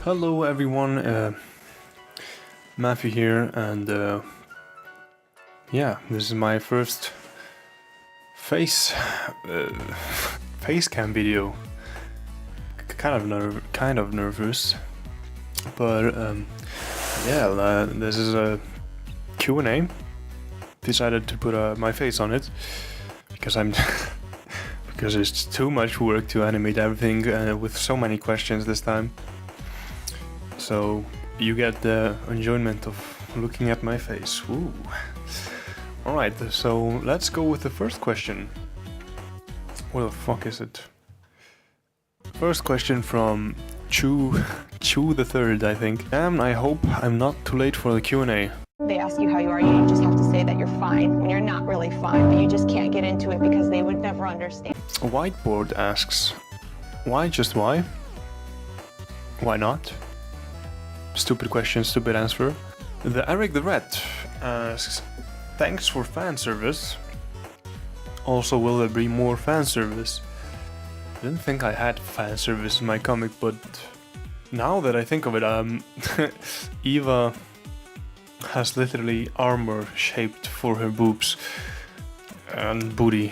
Hello everyone, Matthew here, and yeah, this is my first face cam video. Kind of nervous, but yeah, this is a Q&A. Decided to put my face on it because because it's too much work to animate everything with so many questions this time. So you get the enjoyment of looking at my face. Ooh. Alright, so let's go with the first question. Where the fuck is it? First question from Chu the Third, I think. I hope I'm not too late for the Q&A. They ask you how you are, you just have to say that you're fine when you're not really fine, but you just can't get into it because they would never understand. Whiteboard asks, why just why? Why not? Stupid question, stupid answer. The Eric the Red asks, thanks for fan service. Also, will there be more fan service? I didn't think I had fan service in my comic, but now that I think of it, Eva has literally armor shaped for her boobs and booty.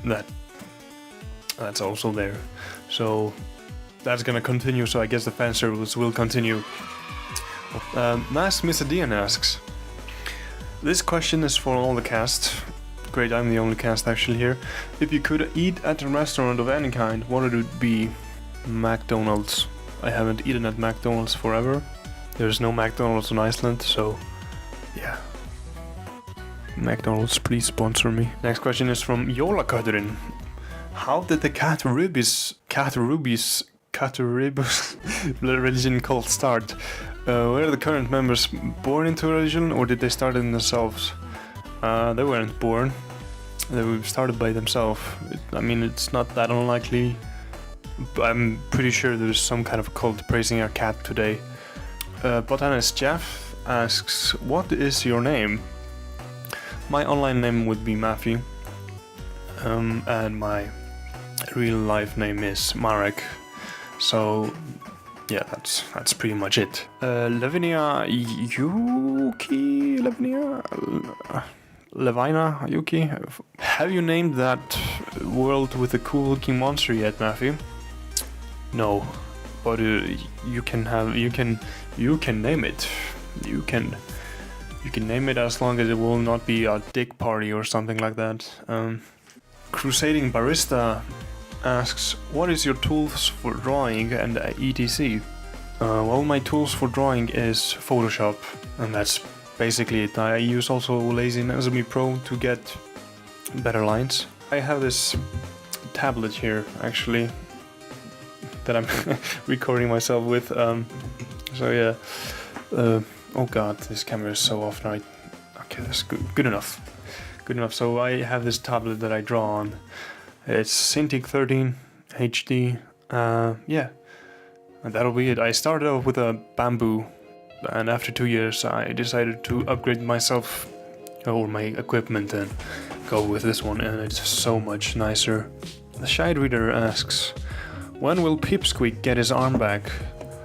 That's also there. So that's gonna continue, so I guess the fan service will continue. Mass Misadian asks, this question is for all the cast. Great, I'm the only cast actually here. If you could eat at a restaurant of any kind, what would it be? McDonald's. I haven't eaten at McDonald's forever. There's no McDonald's in Iceland, so yeah. McDonald's, please sponsor me. Next question is from Yola Kadrin. How did the Cataribus religion cult start? Were the current members born into a religion, or did they start it themselves? They weren't born. They were started by themselves. I mean, it's not that unlikely. I'm pretty sure there's some kind of cult praising our cat today. Botanist Jeff asks, what is your name? My online name would be Matthew. And my real life name is Marek. So yeah, that's pretty much it. Levina Yuki. Have you named that world with a cool looking monster yet, Matthew? No, but you can name it. You can name it as long as it will not be a dick party or something like that. Crusading Barista asks, what is your tools for drawing and etc? Well, my tools for drawing is Photoshop, and that's basically it. I use also Lazy Anatomy Pro to get better lines. I have this tablet here, actually, that I'm recording myself with. So yeah. Oh god, this camera is so off now. Okay, that's good enough. Good enough. So I have this tablet that I draw on. It's Cintiq 13 HD. Yeah, and that'll be it. I started off with a Bamboo, and after 2 years I decided to upgrade myself or my equipment and go with this one, and it's so much nicer. The Shide Reader asks, when will Pipsqueak get his arm back?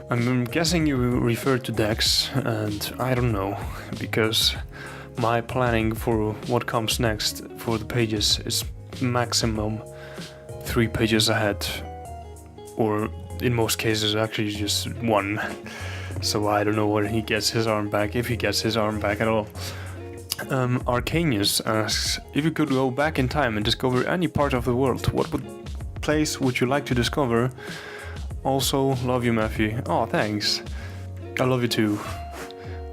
I'm guessing you refer to Dex, and I don't know, because my planning for what comes next for the pages is maximum 3 pages ahead, or in most cases actually just 1. So I don't know when he gets his arm back, if he gets his arm back at all. Arcanius asks, if you could go back in time and discover any part of the world, what place would you like to discover? Also, love you, Matthew. Oh, thanks. I love you too.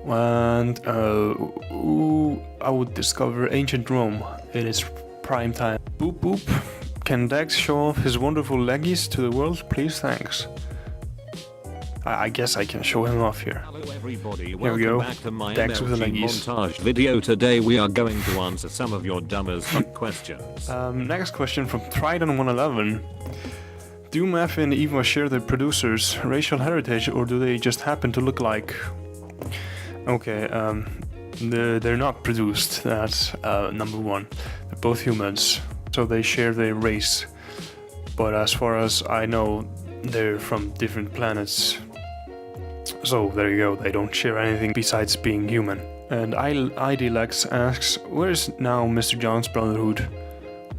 And I would discover ancient Rome in its prime time. Boop boop. Can Dex show off his wonderful leggies to the world, please? Thanks. I guess I can show him off here. Hello everybody, here we go. Back to my Dex with the MLG leggies. montage video. Today we are going to answer some of your dumb as fuck questions. Next question from Trident111. Do Matthew and Eva share their producers' racial heritage, or do they just happen to look like? Okay, they're not produced, that's number one. They're both humans, so they share their race. But as far as I know, they're from different planets. So there you go, they don't share anything besides being human. And IDLex asks, where is now Mr. John's Brotherhood?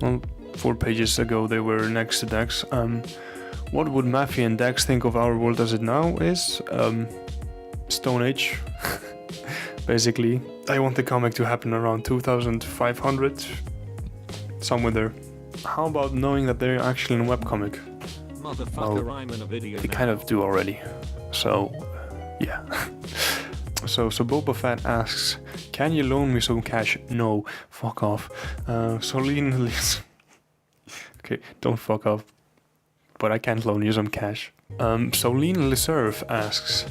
Well, 4 pages ago they were next to Dex. What would Maffy and Dex think of our world as it now is? Stone Age. Basically. I want the comic to happen around 2500. Somewhere there. How about knowing that they're actually in a webcomic? Motherfucker, I'm in a video They now. kind of do already. So, yeah. So Boba Fett asks, can you loan me some cash? No, fuck off. Solene okay, don't fuck off. But I can't loan you some cash. Solene Liserve asks,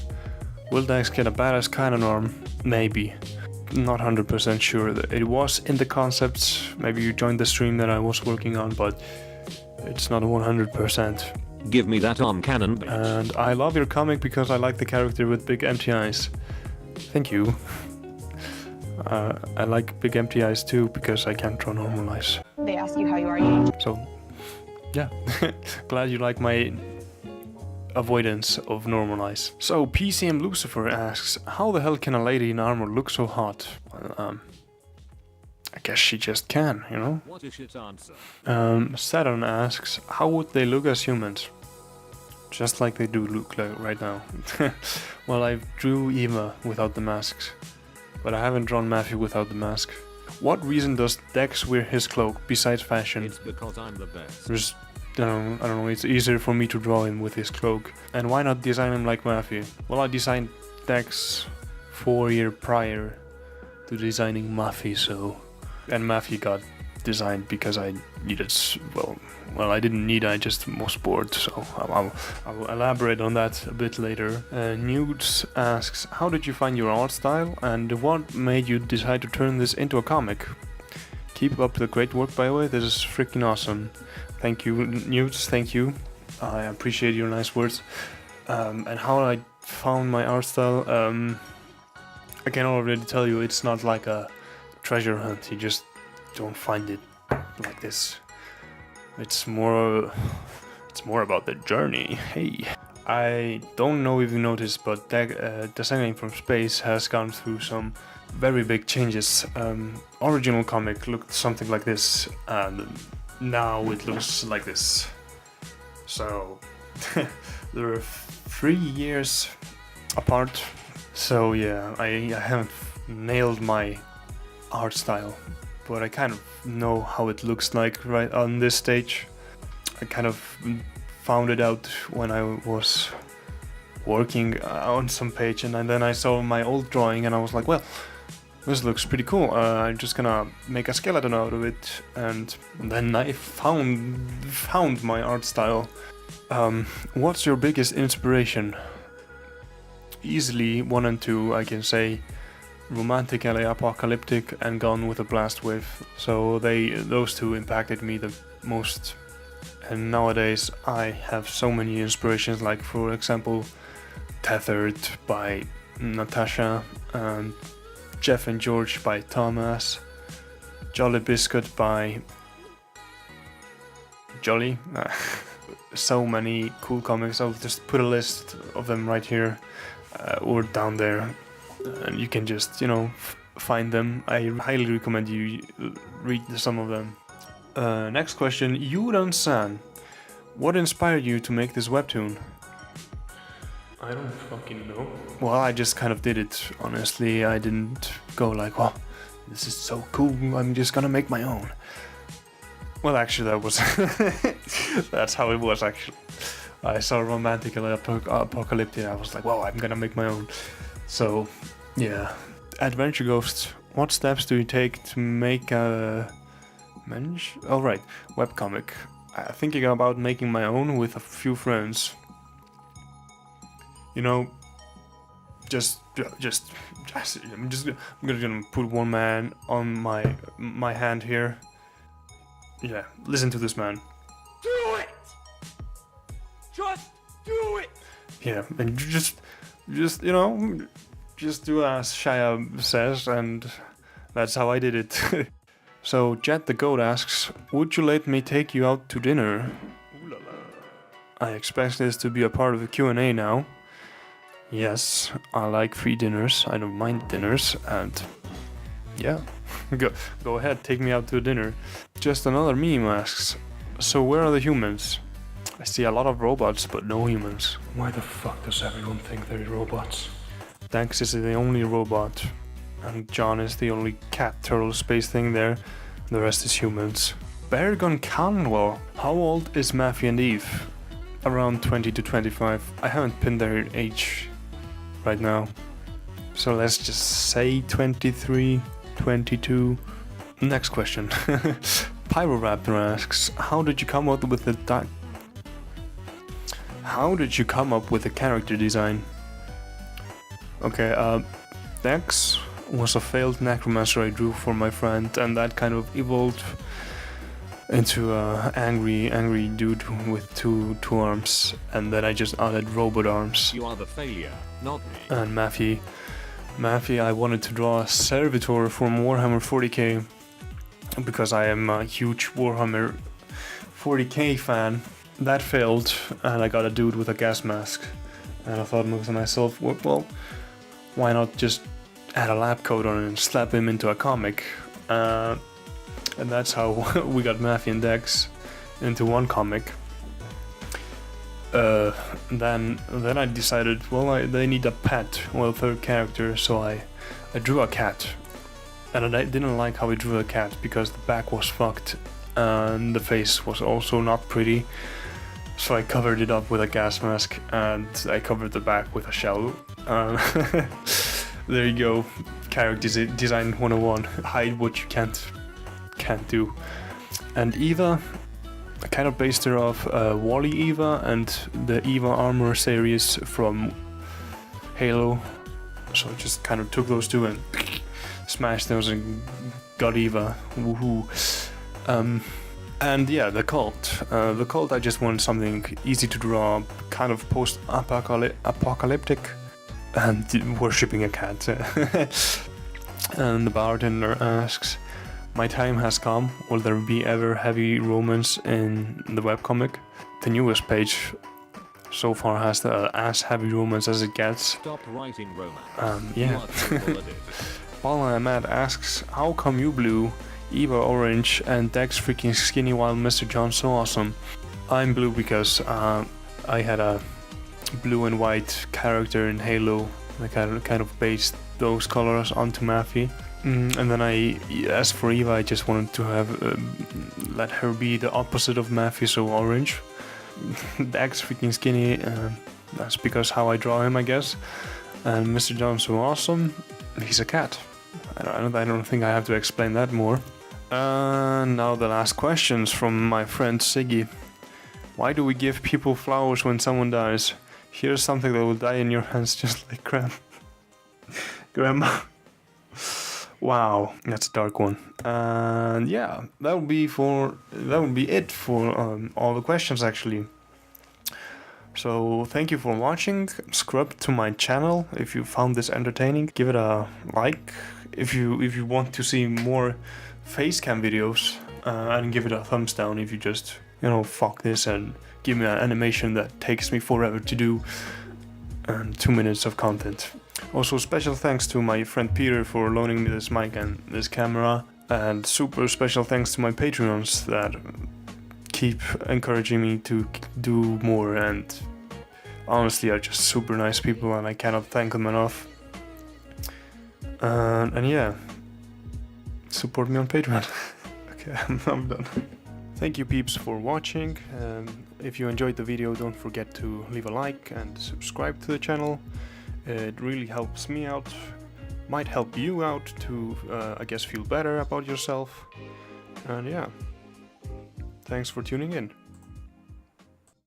will Dex get a badass cannon arm? Maybe. Not 100% sure. It was in the concepts. Maybe you joined the stream that I was working on, but it's not 100%. Give me that arm cannon, bitch. And I love your comic because I like the character with big empty eyes. Thank you. I like big empty eyes too because I can't draw normal eyes. They ask you how you are, you So, yeah. Glad you like my avoidance of normal eyes. So, PCM Lucifer asks, how the hell can a lady in armor look so hot? Well, I guess she just can, you know? What is its answer? Saturn asks, how would they look as humans? Just like they do look like right now. Well, I drew Eva without the masks, but I haven't drawn Matthew without the mask. What reason does Dex wear his cloak besides fashion? It's because I'm the best. There's, I don't know, it's easier for me to draw him with his cloak. And why not design him like Matthew? Well, I designed Dex 4 years prior to designing Matthew, so... And Matthew got designed because I needed, well, I didn't need, I just was bored, so I'll elaborate on that a bit later. Newts asks, how did you find your art style and what made you decide to turn this into a comic? Keep up the great work, by the way, this is freaking awesome. Thank you, Newts, thank you. I appreciate your nice words. And how I found my art style, I can already tell you it's not like a treasure hunt, you just don't find it like this. It's more about the journey. Hey, I don't know if you noticed, but Descending from Space has gone through some very big changes. Original comic looked something like this, and now it looks like this. So there are 3 years apart. So yeah, I haven't nailed my art style, but I kind of know how it looks like right on this stage. I kind of found it out when I was working on some page, and then I saw my old drawing and I was like, well, this looks pretty cool. I'm just gonna make a skeleton out of it, and then I found my art style. What's your biggest inspiration? Easily 1 and 2, I can say. Romantic LA Apocalyptic and Gone with a Blast Wave. So those two impacted me the most. And nowadays I have so many inspirations, like for example Tethered by Natasha, and Jeff and George by Thomas, Jolly Biscuit by Jolly. So many cool comics. I'll just put a list of them right here or down there. And you can just, you know, find them. I highly recommend you read some of them. Next question, Yuran-san. What inspired you to make this webtoon? I don't fucking know. Well, I just kind of did it, honestly. I didn't go like, well, this is so cool, I'm just gonna make my own. Well, actually, that was... that's how it was, actually. I saw Romantic Apocalyptic, I was like, well, I'm gonna make my own. So, yeah. Adventure Ghosts, what steps do you take to make a... Oh, right, webcomic. I'm thinking about making my own with a few friends. You know, I'm gonna put one man on my hand here. Yeah, listen to this man. Do it! Just do it! Yeah, and just you know, just do as Shia says, and that's how I did it. So Jet the Goat asks, would you let me take you out to dinner? Ooh la la. I expect this to be a part of the Q&A now. Yes, I like free dinners. I don't mind dinners, and yeah, go ahead, take me out to a dinner. Just another meme asks, so where are the humans? I see a lot of robots, but no humans. Why the fuck does everyone think they're robots? Dax is the only robot, and John is the only cat turtle space thing there. The rest is humans. Beargun Canwell. How old is Matthew and Eve? Around 20 to 25. I haven't pinned their age right now. So let's just say 23, 22. Next question. Pyroraptor asks, how did you come up with the character design? Okay, Dex was a failed necromancer I drew for my friend, and that kind of evolved into a angry dude with two arms, and then I just added robot arms. You are the failure, not me. And Matthew, I wanted to draw a servitor from Warhammer 40k because I am a huge Warhammer 40k fan. That failed, and I got a dude with a gas mask, and I thought to myself, well, why not just add a lab coat on it and slap him into a comic? And that's how we got Matthew and Dex into one comic. Then I decided, well, they need a pet, well, third character, so I drew a cat. And I didn't like how I drew a cat because the back was fucked and the face was also not pretty. So I covered it up with a gas mask and I covered the back with a shell. There you go, character design 101. Hide what you can't do. And Eva, I kind of based her off Wally Eva and the Eva Armor series from Halo. So I just kind of took those two and smashed those and got Eva. Woohoo. And yeah, the cult. The cult, I just wanted something easy to draw, kind of post-apocalyptic, and worshipping a cat. And the bartender asks, my time has come. Will there be ever heavy romance in the webcomic? The newest page so far has the as heavy romance as it gets. Stop writing romance. Yeah. You are terrible at it. Paula Ahmad asks, how come you blue, Eva orange, and Dex freaking skinny while Mr. John's so awesome? I'm blue because I had a blue and white character in Halo. I kind of based those colors onto Matthew. And then as for Eva, I just wanted to have let her be the opposite of Matthew, so orange. Dex freaking skinny, that's because how I draw him, I guess. And Mr. John's so awesome, he's a cat. I don't think I have to explain that more. Now the last questions from my friend Siggy. Why do we give people flowers when someone dies? Here's something that will die in your hands just like Grandma. Wow, that's a dark one. And yeah, that would be it for all the questions actually. So thank you for watching. Subscribe to my channel if you found this entertaining. Give it a like if you want to see more face cam videos, and give it a thumbs down if you just fuck this and give me an animation that takes me forever to do and 2 minutes of content. Also, special thanks to my friend Peter for loaning me this mic and this camera, and super special thanks to my Patreons that keep encouraging me to do more, and honestly are just super nice people and I cannot thank them enough. And yeah, support me on Patreon. Okay, I'm done. Thank you peeps for watching. If you enjoyed the video, don't forget to leave a like and subscribe to the channel. It really helps me out, might help you out to, I guess, feel better about yourself. And yeah, thanks for tuning in.